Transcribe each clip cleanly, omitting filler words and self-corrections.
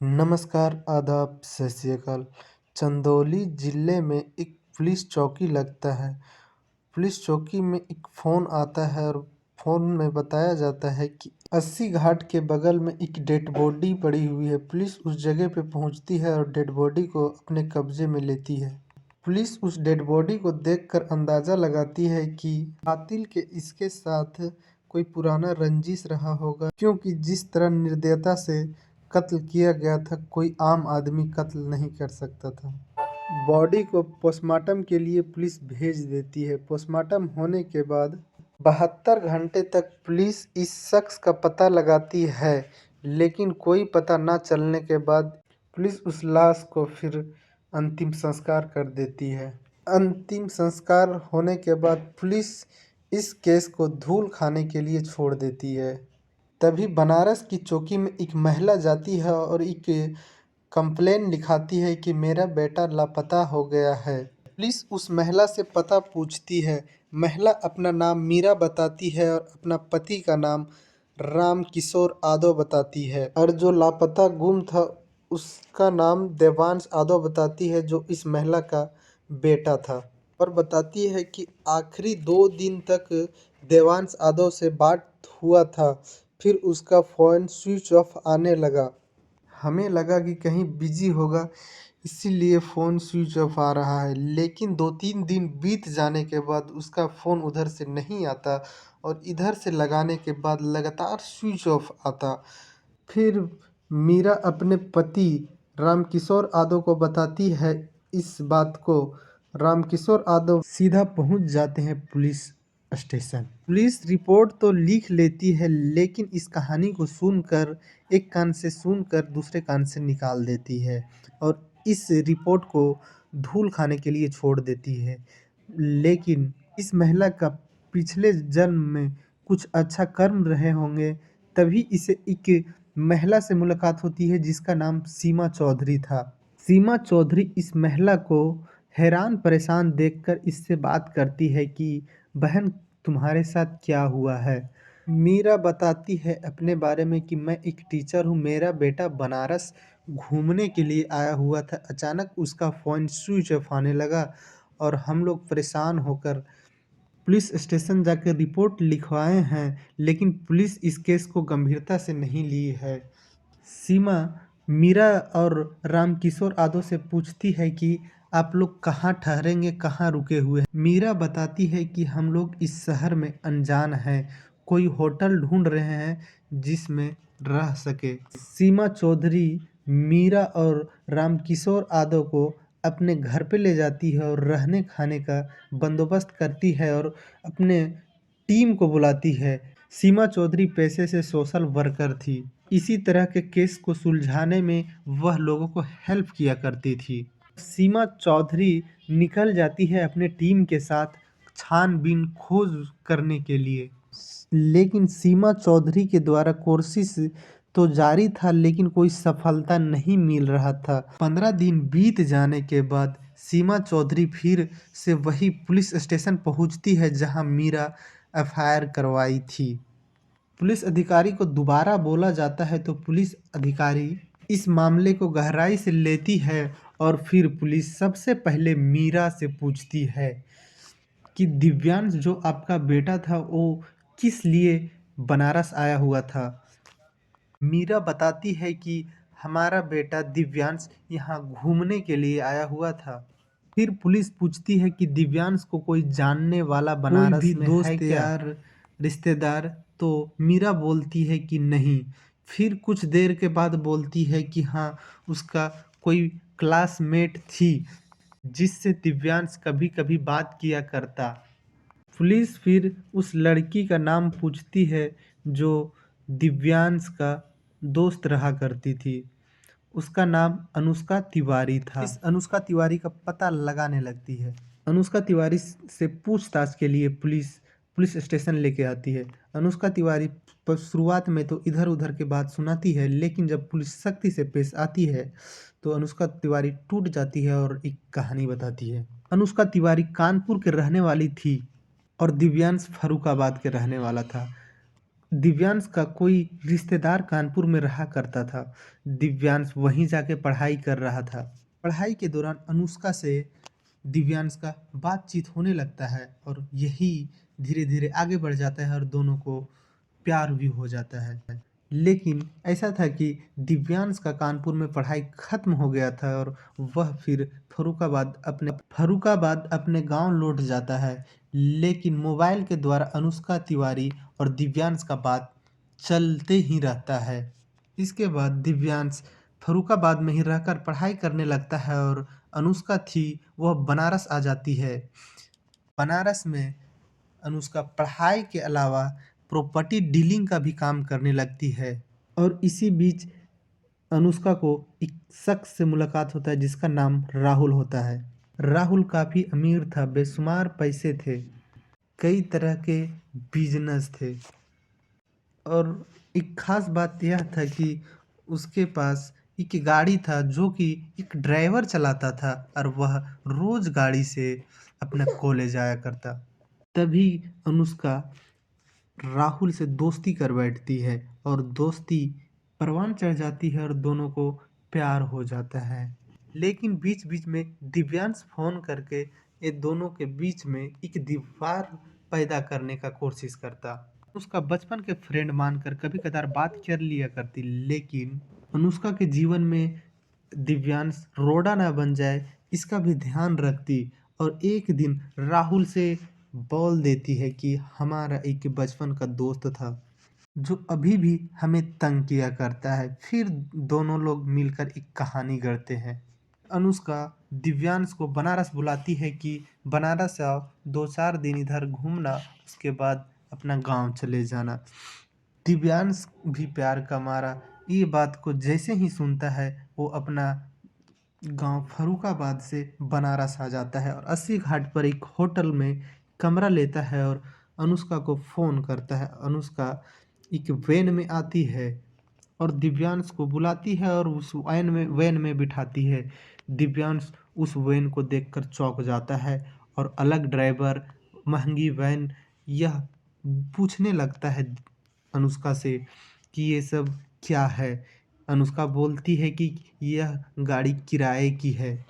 नमस्कार, आदाब, सत श्री अकाल। चंदौली ज़िले में एक पुलिस चौकी लगता है। पुलिस चौकी में एक फ़ोन आता है और फ़ोन में बताया जाता है कि 80 घाट के बगल में एक डेड बॉडी पड़ी हुई है। पुलिस उस जगह पे पहुंचती है और डेड बॉडी को अपने कब्जे में लेती है। पुलिस उस डेड बॉडी को देखकर अंदाज़ा लगाती है कि कातिल के इसके साथ कोई पुराना रंजिश रहा होगा, क्योंकि जिस तरह निर्दयता से कत्ल किया गया था, कोई आम आदमी कत्ल नहीं कर सकता था। बॉडी को पोस्टमार्टम के लिए पुलिस भेज देती है। पोस्टमार्टम होने के बाद 72 घंटे तक पुलिस इस शख्स का पता लगाती है, लेकिन कोई पता न चलने के बाद पुलिस उस लाश को फिर अंतिम संस्कार कर देती है। अंतिम संस्कार होने के बाद पुलिस इस केस को धूल खाने के लिए छोड़ देती है। तभी बनारस की चौकी में एक महिला जाती है और एक कंप्लेन लिखाती है कि मेरा बेटा लापता हो गया है। पुलिस उस महिला से पता पूछती है। महिला अपना नाम मीरा बताती है और अपना पति का नाम राम किशोर यादव बताती है, और जो लापता गुम था उसका नाम देवांश यादव बताती है, जो इस महिला का बेटा था। और बताती है कि आखिरी 2 दिन तक देवांश यादव से बात हुआ था, फिर उसका फ़ोन स्विच ऑफ आने लगा। हमें लगा कि कहीं बिजी होगा, इसीलिए फ़ोन स्विच ऑफ आ रहा है, लेकिन 2-3 दिन बीत जाने के बाद उसका फ़ोन उधर से नहीं आता और इधर से लगाने के बाद लगातार स्विच ऑफ आता। फिर मीरा अपने पति रामकिशोर यादव को बताती है इस बात को। रामकिशोर यादव सीधा पहुंच जाते हैं पुलिस स्टेशन। पुलिस रिपोर्ट तो लिख लेती है, लेकिन इस कहानी को सुनकर, एक कान से सुनकर दूसरे कान से निकाल देती है और इस रिपोर्ट को धूल खाने के लिए छोड़ देती है। लेकिन इस महिला का पिछले जन्म में कुछ अच्छा कर्म रहे होंगे, तभी इसे एक महिला से मुलाकात होती है जिसका नाम सीमा चौधरी था। सीमा चौधरी इस महिला को हैरान परेशान देखकर इससे बात करती है कि बहन, तुम्हारे साथ क्या हुआ है। मीरा बताती है अपने बारे में कि मैं एक टीचर हूँ, मेरा बेटा बनारस घूमने के लिए आया हुआ था, अचानक उसका फ़ोन स्विच ऑफ आने लगा और हम लोग परेशान होकर पुलिस स्टेशन जाकर रिपोर्ट लिखवाए हैं, लेकिन पुलिस इस केस को गंभीरता से नहीं ली है। सीमा मीरा और रामकिशोर यादव से पूछती है कि आप लोग कहाँ ठहरेंगे, कहाँ रुके हुए हैं। मीरा बताती है कि हम लोग इस शहर में अनजान हैं, कोई होटल ढूंढ रहे हैं जिसमें रह सके। सीमा चौधरी मीरा और रामकिशोर यादव को अपने घर पे ले जाती है और रहने खाने का बंदोबस्त करती है और अपने टीम को बुलाती है। सीमा चौधरी पेशे से सोशल वर्कर थी। इसी तरह के केस को सुलझाने में वह लोगों को हेल्प किया करती थी। सीमा चौधरी निकल जाती है अपने टीम के साथ छानबीन खोज करने के लिए, लेकिन सीमा चौधरी के द्वारा कोशिश तो जारी था, लेकिन कोई सफलता नहीं मिल रहा था। 15 दिन बीत जाने के बाद सीमा चौधरी फिर से वही पुलिस स्टेशन पहुंचती है जहां मीरा एफआईआर करवाई थी। पुलिस अधिकारी को दोबारा बोला जाता है तो पुलिस अधिकारी इस मामले को गहराई से लेती है और फिर पुलिस सबसे पहले मीरा से पूछती है कि दिव्यांश जो आपका बेटा था वो किस लिए बनारस आया हुआ था। मीरा बताती है कि हमारा बेटा दिव्यांश यहाँ घूमने के लिए आया हुआ था। फिर पुलिस पूछती है कि दिव्यांश को कोई जानने वाला बनारस में है क्या, दोस्त यार, रिश्तेदार। तो मीरा बोलती है कि नहीं। फिर कुछ देर के बाद बोलती है कि हाँ, उसका कोई क्लासमेट थी जिससे दिव्यांश कभी कभी बात किया करता। पुलिस फिर उस लड़की का नाम पूछती है जो दिव्यांश का दोस्त रहा करती थी। उसका नाम अनुष्का तिवारी था। इस अनुष्का तिवारी का पता लगाने लगती है। अनुष्का तिवारी से पूछताछ के लिए पुलिस पुलिस स्टेशन लेके आती है। अनुष्का तिवारी शुरुआत में तो इधर उधर की बात सुनाती है, लेकिन जब पुलिस सख्ती से पेश आती है तो अनुष्का तिवारी टूट जाती है और एक कहानी बताती है। अनुष्का तिवारी कानपुर के रहने वाली थी और दिव्यांश फर्रुखाबाद के रहने वाला था। दिव्यांश का कोई रिश्तेदार कानपुर में रहा करता था। दिव्यांश वहीं जाके पढ़ाई कर रहा था। पढ़ाई के दौरान अनुष्का से दिव्यांश का बातचीत होने लगता है और यही धीरे धीरे आगे बढ़ जाता है और दोनों को प्यार भी हो जाता है। लेकिन ऐसा था कि दिव्यांश का कानपुर में पढ़ाई खत्म हो गया था और वह फिर फर्रुखाबाद अपने गांव लौट जाता है। लेकिन मोबाइल के द्वारा अनुष्का तिवारी और दिव्यांश का बात चलते ही रहता है। इसके बाद दिव्यांश फर्रुखाबाद में ही रहकर पढ़ाई करने लगता है और अनुष्का थी वह बनारस आ जाती है। बनारस में अनुष्का पढ़ाई के अलावा प्रॉपर्टी डीलिंग का भी काम करने लगती है और इसी बीच अनुष्का को एक शख्स से मुलाकात होता है जिसका नाम राहुल होता है। राहुल काफ़ी अमीर था, बेशुमार पैसे थे, कई तरह के बिजनेस थे और एक खास बात यह था कि उसके पास एक गाड़ी था जो कि एक ड्राइवर चलाता था और वह रोज गाड़ी से अपना कॉलेज आया करता। तभी अनुष्का राहुल से दोस्ती कर बैठती है और दोस्ती परवान चढ़ जाती है और दोनों को प्यार हो जाता है। लेकिन बीच बीच में दिव्यांश फोन करके ये दोनों के बीच में एक दीवार पैदा करने का कोशिश करता। उसका बचपन के फ्रेंड मानकर कभी कदार बात कर लिया करती, लेकिन अनुष्का के जीवन में दिव्यांश रोड़ा ना बन जाए इसका भी ध्यान रखती और एक दिन राहुल से बोल देती है कि हमारा एक बचपन का दोस्त था जो अभी भी हमें तंग किया करता है। फिर दोनों लोग मिलकर एक कहानी गढ़ते हैं। अनुष्का दिव्यांश को बनारस बुलाती है कि बनारस आओ, 2-4 दिन इधर घूमना, उसके बाद अपना गांव चले जाना। दिव्यांश भी प्यार का मारा ये बात को जैसे ही सुनता है वो अपना गांव फर्रुखाबाद से बनारस आ जाता है और अस्सी घाट पर एक होटल में कमरा लेता है और अनुष्का को फ़ोन करता है। अनुष्का एक वैन में आती है और दिव्यांश को बुलाती है और उस वैन में बिठाती है। दिव्यांश उस वैन को देखकर चौंक जाता है और अलग ड्राइवर, महंगी वैन, यह पूछने लगता है अनुष्का से कि ये सब क्या है। अनुष्का बोलती है कि यह गाड़ी किराए की है।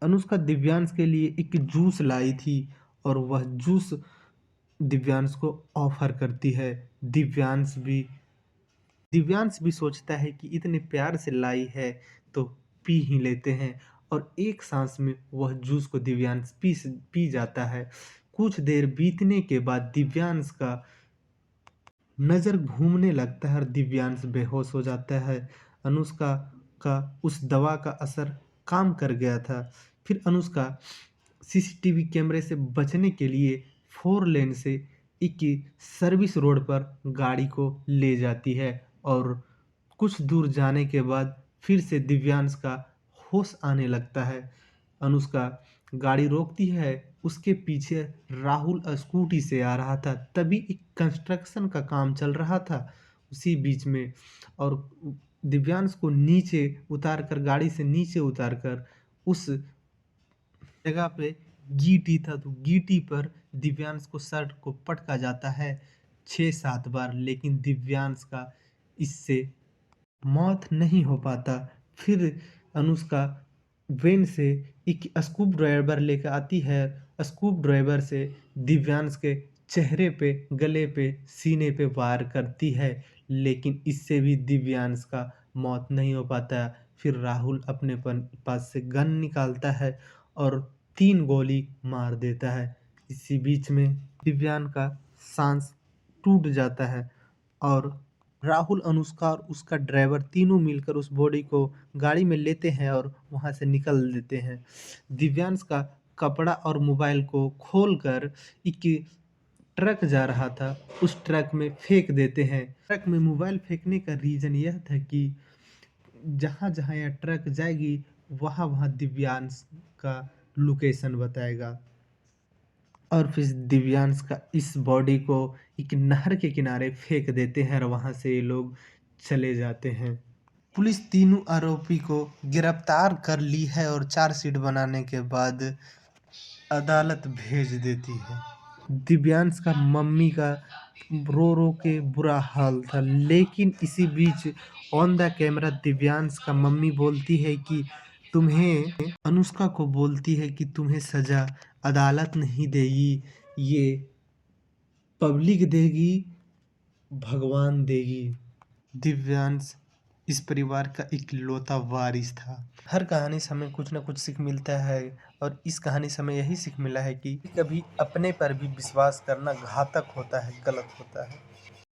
अनुष्का दिव्यांश के लिए एक जूस लाई थी और वह जूस दिव्यांश को ऑफर करती है। दिव्यांश भी सोचता है कि इतने प्यार से लाई है तो पी ही लेते हैं और एक सांस में वह जूस को दिव्यांश पी जाता है। कुछ देर बीतने के बाद दिव्यांश का नज़र घूमने लगता है और दिव्यांश बेहोश हो जाता है। अनुष्का का उस दवा का असर काम कर गया था। फिर अनुष्का सीसीटीवी कैमरे से बचने के लिए 4 लेन से एक सर्विस रोड पर गाड़ी को ले जाती है और कुछ दूर जाने के बाद फिर से दिव्यांश का होश आने लगता है। अनुष्का गाड़ी रोकती है, उसके पीछे राहुल स्कूटी से आ रहा था। तभी एक कंस्ट्रक्शन का काम चल रहा था उसी बीच में और दिव्यांश को नीचे उतार कर, गाड़ी से नीचे उतार कर उस जगह पे गीटी था तो गीटी पर दिव्यांश को शर्ट को पटका जाता है 6-7 बार, लेकिन दिव्यांश का इससे मौत नहीं हो पाता। फिर अनुष्का वैन से एक स्कूप ड्राइवर लेकर आती है। स्कूप ड्राइवर से दिव्यांश के चेहरे पे, गले पे, सीने पे वार करती है, लेकिन इससे भी दिव्यांश का मौत नहीं हो पाता। फिर राहुल अपने पास से गन निकालता है और 3 गोली मार देता है। इसी बीच में दिव्यांश का सांस टूट जाता है और राहुल, अनुष्का और उसका ड्राइवर तीनों मिलकर उस बॉडी को गाड़ी में लेते हैं और वहाँ से निकल देते हैं। दिव्यांश का कपड़ा और मोबाइल को खोलकर एक ट्रक जा रहा था, उस ट्रक में फेंक देते हैं। ट्रक में मोबाइल फेंकने का रीज़न यह था कि जहाँ जहाँ यह ट्रक जाएगी वहाँ वहाँ दिव्यांश का लोकेशन बताएगा और फिर दिव्यांश का इस बॉडी को एक नहर के किनारे फेंक देते हैं और वहाँ से ये लोग चले जाते हैं। पुलिस तीनों आरोपी को गिरफ्तार कर ली है और चार्जशीट बनाने के बाद अदालत भेज देती है। दिव्यांश का मम्मी का रो रो के बुरा हाल था। लेकिन इसी बीच ऑन द कैमरा दिव्यांश का मम्मी बोलती है कि तुम्हें अनुष्का को बोलती है कि तुम्हें सजा अदालत नहीं देगी, ये पब्लिक देगी, भगवान देगी। दिव्यांश इस परिवार का इकलौता वारिस था। हर कहानी से हमें कुछ ना कुछ सीख मिलता है और इस कहानी से हमें यही सीख मिला है कि कभी अपने पर भी विश्वास करना घातक होता है, गलत होता है।